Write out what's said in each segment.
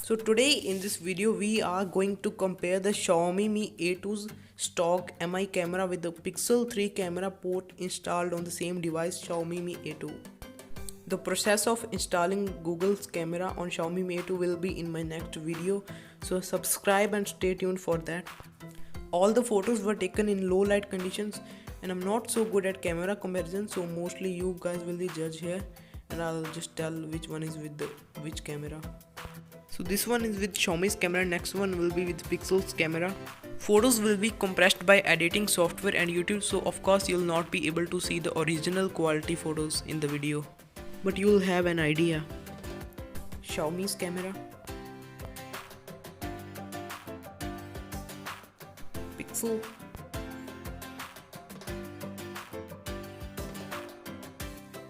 So today in this video we are going to compare the Xiaomi Mi A2's stock MI camera with the Pixel 3 camera port installed on the same device Xiaomi Mi A2. The process of installing Google's camera on Xiaomi Mi A2 will be in my next video, so subscribe and stay tuned for that. All the photos were taken in low light conditions and I'm not so good at camera comparison, so mostly you guys will be judge here and I'll just tell which one is with which camera. So this one is with Xiaomi's camera, next one will be with Pixel's camera. Photos will be compressed by editing software and YouTube, so of course you'll not be able to see the original quality photos in the video, but you'll have an idea. Xiaomi's camera, Pixel,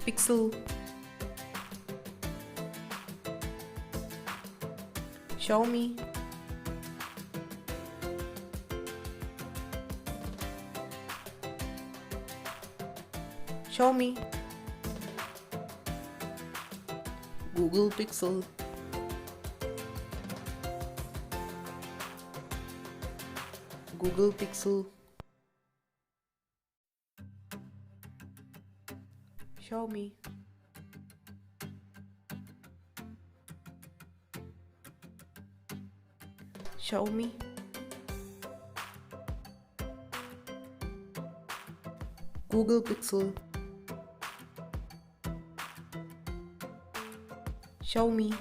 Pixel, Xiaomi, Xiaomi, Google Pixel, Google Pixel, Xiaomi, Xiaomi, Google Pixel, Xiaomi,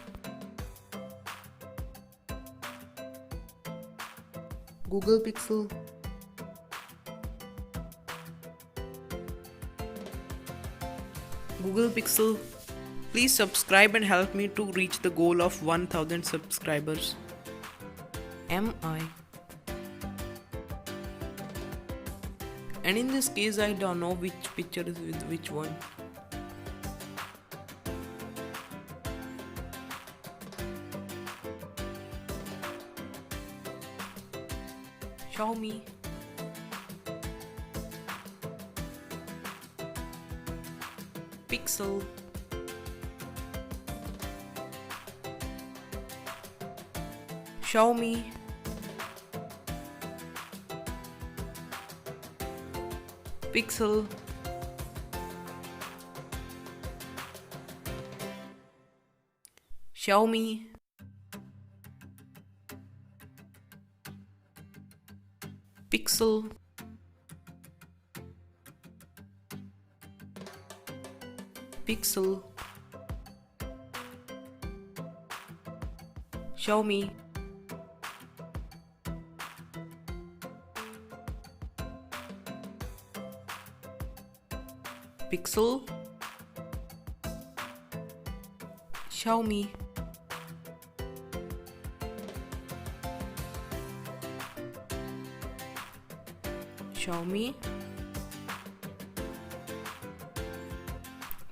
Google Pixel, Google Pixel. Please subscribe and help me to reach the goal of 1000 subscribers. MI. And in this case I don't know which picture is with which one. Xiaomi, Pixel, Xiaomi, Pixel, Xiaomi, Pixel, Pixel, Xiaomi, Pixel, Xiaomi, Xiaomi,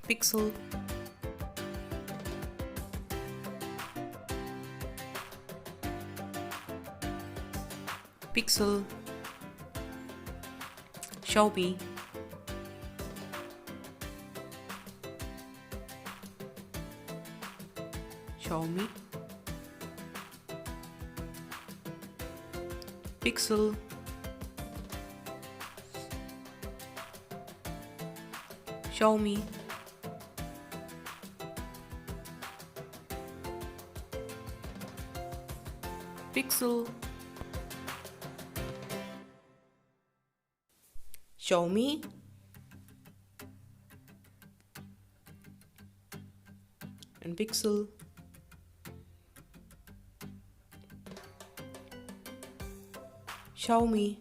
Pixel, Pixel, Xiaomi, Xiaomi, Pixel, Xiaomi, Pixel, Xiaomi, and Pixel, Xiaomi,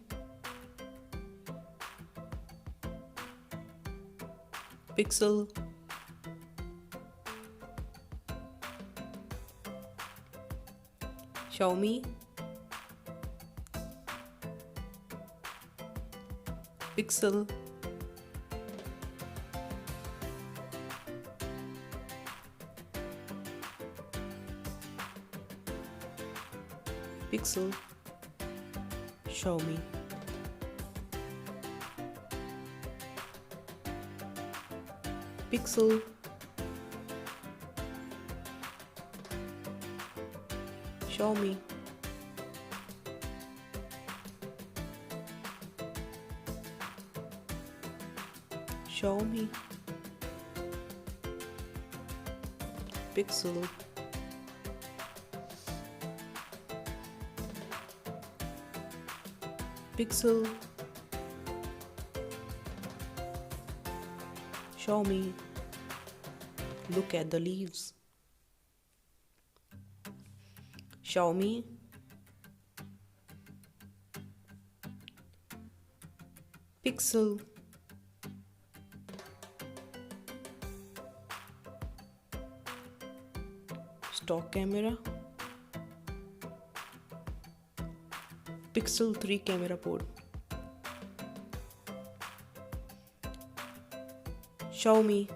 Pixel, Xiaomi, Pixel, Pixel, Xiaomi, Pixel, Xiaomi, Xiaomi, Pixel, Pixel, Xiaomi. Look at the leaves. Xiaomi, Pixel, stock camera, Pixel 3 camera port, Xiaomi,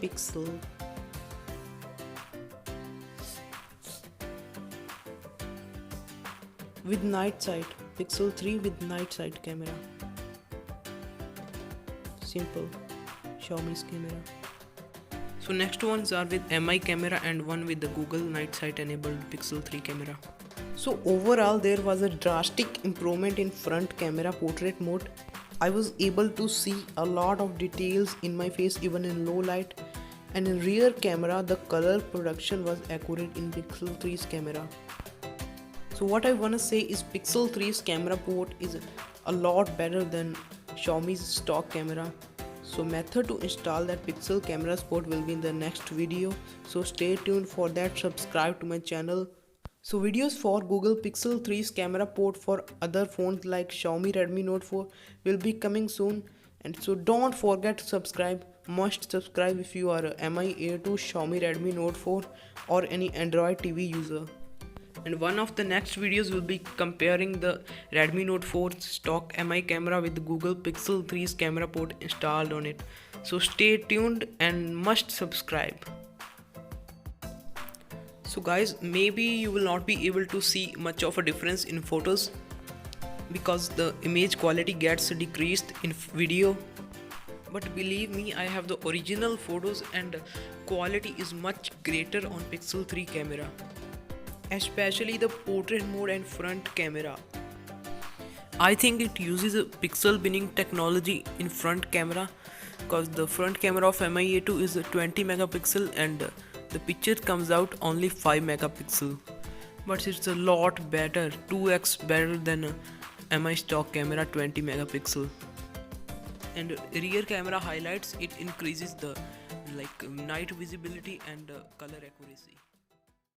Pixel, with night sight, Pixel 3 with night sight camera. Simple, Xiaomi's camera. So next ones are with MI camera and one with the Google night sight enabled Pixel 3 camera. So overall there was a drastic improvement in front camera portrait mode. I was able to see a lot of details in my face even in low light, and in rear camera the color production was accurate in Pixel 3's camera. So what I wanna say is Pixel 3's camera port is a lot better than Xiaomi's stock camera. So method to install that Pixel camera port will be in the next video. So stay tuned for that, subscribe to my channel. So videos for Google Pixel 3's camera port for other phones like Xiaomi Redmi Note 4 will be coming soon. And so don't forget to subscribe. Must subscribe if you are a mia2, Xiaomi Redmi Note 4 or any Android TV user. And one of the next videos will be comparing the Redmi Note 4's stock MI camera with the Google Pixel 3's camera port installed on it. So stay tuned and must subscribe. So guys, maybe you will not be able to see much of a difference in photos because the image quality gets decreased in video. But believe me, I have the original photos and quality is much greater on Pixel 3 camera. Especially the portrait mode and front camera. I think it uses a pixel binning technology in front camera because the front camera of mia2 is a 20 megapixel and the picture comes out only 5 megapixel. But it's a lot better, 2x better than a MI stock camera 20 megapixel. And rear camera highlights, it increases the night visibility and color accuracy.